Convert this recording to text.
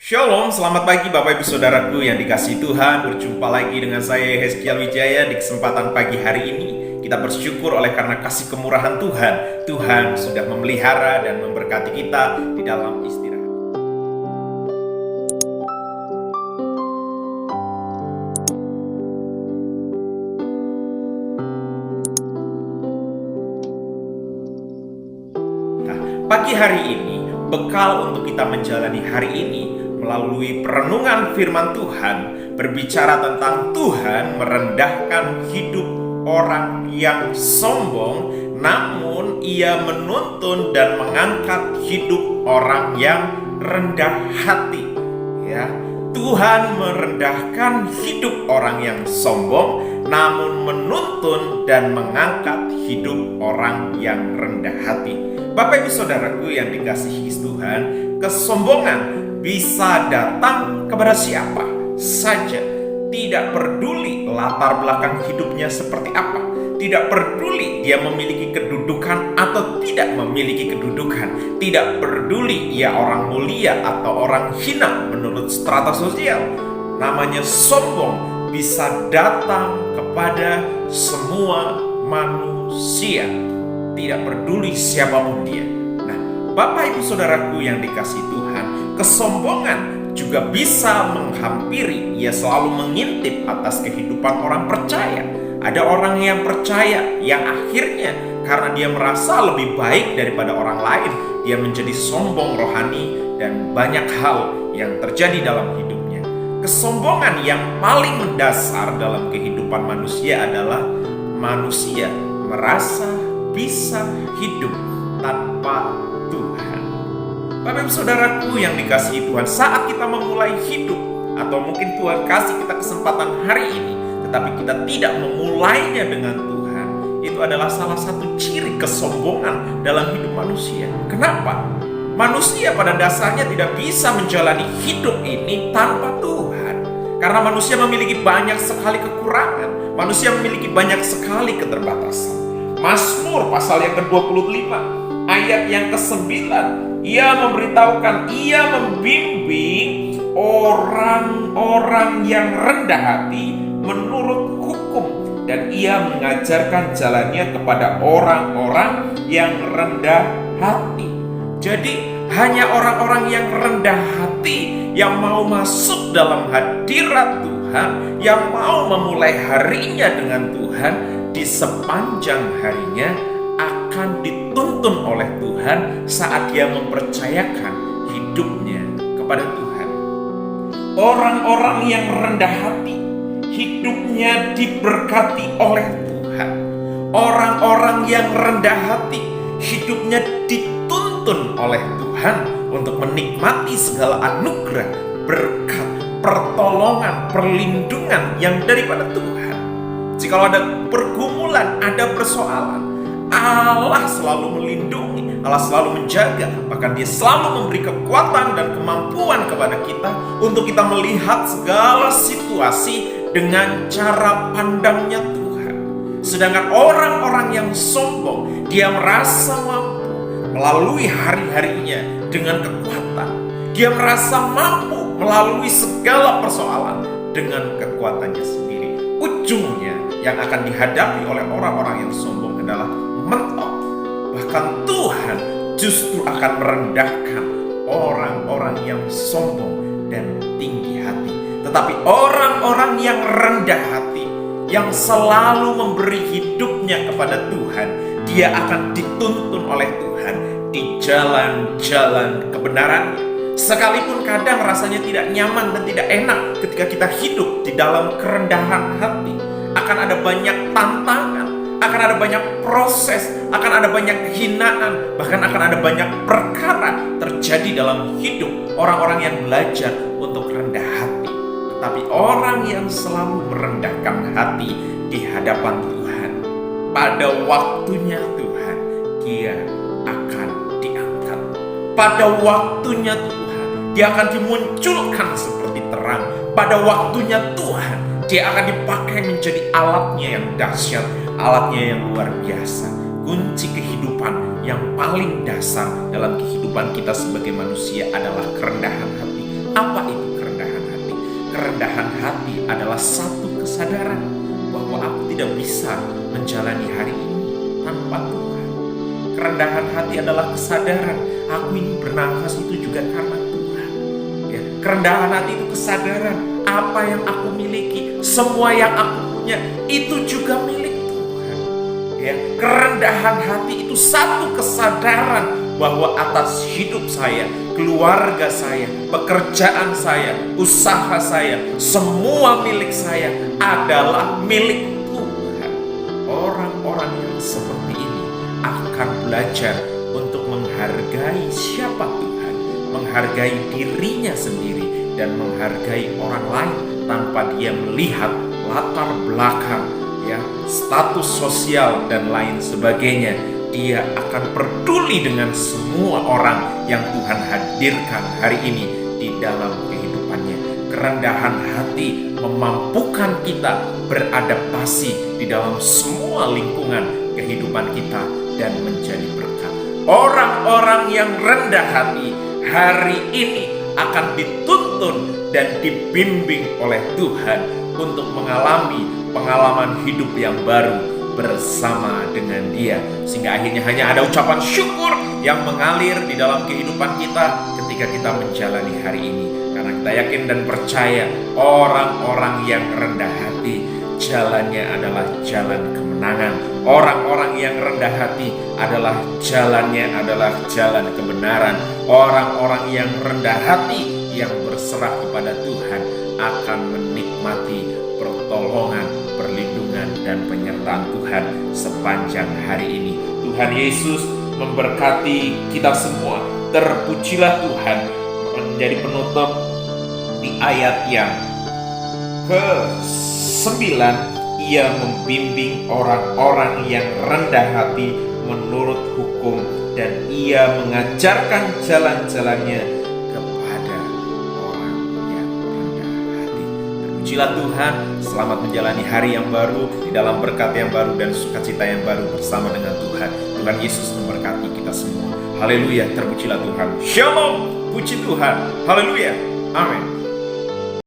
Shalom, selamat pagi Bapak Ibu Saudaraku yang dikasihi Tuhan. Berjumpa lagi dengan saya Hezkiel Wijaya di kesempatan pagi hari ini. Kita bersyukur oleh karena kasih kemurahan Tuhan. Tuhan sudah memelihara dan memberkati kita di dalam istirahat. Nah, pagi hari ini, bekal untuk kita menjalani hari ini melalui perenungan firman Tuhan berbicara tentang Tuhan merendahkan hidup orang yang sombong, namun ia menuntun dan mengangkat hidup orang yang rendah hati. Ya, Tuhan merendahkan hidup orang yang sombong, namun menuntun dan mengangkat hidup orang yang rendah hati. Bapak Ibu Saudaraku yang dikasihi Tuhan, kesombongan bisa datang kepada siapa saja. Tidak peduli latar belakang hidupnya seperti apa. Tidak peduli dia memiliki kedudukan atau tidak memiliki kedudukan. Tidak peduli ia orang mulia atau orang hina menurut strata sosial. Namanya sombong bisa datang kepada semua manusia. Tidak peduli siapapun dia. Nah, Bapak Ibu Saudaraku yang dikasihi Tuhan, kesombongan juga bisa menghampiri. Ia selalu mengintip atas kehidupan orang percaya. Ada orang yang percaya yang akhirnya karena dia merasa lebih baik daripada orang lain, dia menjadi sombong rohani dan banyak hal yang terjadi dalam hidupnya. Kesombongan yang paling mendasar dalam kehidupan manusia adalah manusia merasa bisa hidup tanpa Tuhan. Bapak Ibu Saudaraku yang dikasihi Tuhan, saat kita memulai hidup, atau mungkin Tuhan kasih kita kesempatan hari ini, tetapi kita tidak memulainya dengan Tuhan, itu adalah salah satu ciri kesombongan dalam hidup manusia. Kenapa? Manusia pada dasarnya tidak bisa menjalani hidup ini tanpa Tuhan. Karena manusia memiliki banyak sekali kekurangan, manusia memiliki banyak sekali keterbatasan. Mazmur pasal yang ke-25 ayat yang ke-9, ia memberitahukan, ia membimbing orang-orang yang rendah hati menurut hukum, dan ia mengajarkan jalannya kepada orang-orang yang rendah hati. Jadi hanya orang-orang yang rendah hati yang mau masuk dalam hadirat Tuhan, yang mau memulai harinya dengan Tuhan, di sepanjang harinya akan dituntun oleh Tuhan saat dia mempercayakan hidupnya kepada Tuhan. Orang-orang yang rendah hati hidupnya diberkati oleh Tuhan. Orang-orang yang rendah hati hidupnya dituntun oleh Tuhan untuk menikmati segala anugerah, berkat, pertolongan, perlindungan yang daripada Tuhan. Jikalau ada pergumulan, ada persoalan, Allah selalu melindungi, Allah selalu menjaga. Bahkan dia selalu memberi kekuatan dan kemampuan kepada kita untuk kita melihat segala situasi dengan cara pandangnya Tuhan. Sedangkan orang-orang yang sombong, dia merasa mampu melalui hari-harinya dengan kekuatan. Dia merasa mampu melalui segala persoalan dengan kekuatannya sendiri. Ujungnya yang akan dihadapi oleh orang-orang yang sombong adalah mentok. Bahkan Tuhan justru akan merendahkan orang-orang yang sombong dan tinggi hati. Tetapi orang-orang yang rendah hati, yang selalu memberi hidupnya kepada Tuhan, dia akan dituntun oleh Tuhan di jalan-jalan kebenarannya. Sekalipun kadang rasanya tidak nyaman dan tidak enak ketika kita hidup di dalam kerendahan hati, akan ada banyak tantangan, akan ada banyak proses, akan ada banyak hinaan, bahkan akan ada banyak perkara terjadi dalam hidup orang-orang yang belajar untuk rendah hati. Tetapi orang yang selalu merendahkan hati di hadapan Tuhan, pada waktunya Tuhan, dia akan diangkat. Pada waktunya Tuhan, dia akan dimunculkan seperti terang. Pada waktunya Tuhan, dia akan dipakai menjadi alatnya yang dahsyat, alatnya yang luar biasa. Kunci kehidupan yang paling dasar dalam kehidupan kita sebagai manusia adalah kerendahan hati. Apa bisa menjalani hari ini tanpa Tuhan. Kerendahan hati adalah kesadaran aku ini bernafas itu juga karena Tuhan. Ya, kerendahan hati itu kesadaran apa yang aku miliki, semua yang aku punya itu juga milik Tuhan. Ya, kerendahan hati itu satu kesadaran bahwa atas hidup saya, keluarga saya, pekerjaan saya, usaha saya, semua milik saya adalah milik Tuhan. Orang-orang yang seperti ini akan belajar untuk menghargai siapa Tuhan, menghargai dirinya sendiri, dan menghargai orang lain tanpa dia melihat latar belakang, ya, status sosial dan lain sebagainya. Dia akan peduli dengan semua orang yang Tuhan hadirkan hari ini di dalam kehidupannya. Kerendahan hati memampukan kita beradaptasi di dalam semua lingkungan kehidupan kita dan menjadi berkat. Orang-orang yang rendah hati hari ini akan dituntun dan dibimbing oleh Tuhan untuk mengalami pengalaman hidup yang baru bersama dengan Dia, sehingga akhirnya hanya ada ucapan syukur yang mengalir di dalam kehidupan kita ketika kita menjalani hari ini. Karena kita yakin dan percaya orang-orang yang rendah hati jalannya adalah jalan kemenangan. Orang-orang yang rendah hati jalannya adalah jalan kebenaran. Orang-orang yang rendah hati yang berserah kepada Tuhan akan menikmati pertolongan, perlindungan, dan penyertaan Tuhan sepanjang hari ini. Tuhan Yesus memberkati kita semua. Terpujilah Tuhan. Menjadi penutup di ayat yang ke-9, Ia membimbing orang-orang yang rendah hati menurut hukum, dan Ia mengajarkan jalan-jalannya kepada orang yang rendah hati. Terpujilah Tuhan. Selamat menjalani hari yang baru di dalam berkat yang baru dan sukacita yang baru bersama dengan Tuhan. Tuhan Yesus memberkati kita semua. Haleluya, terpujilah Tuhan. Shalom, puji Tuhan. Haleluya, amin.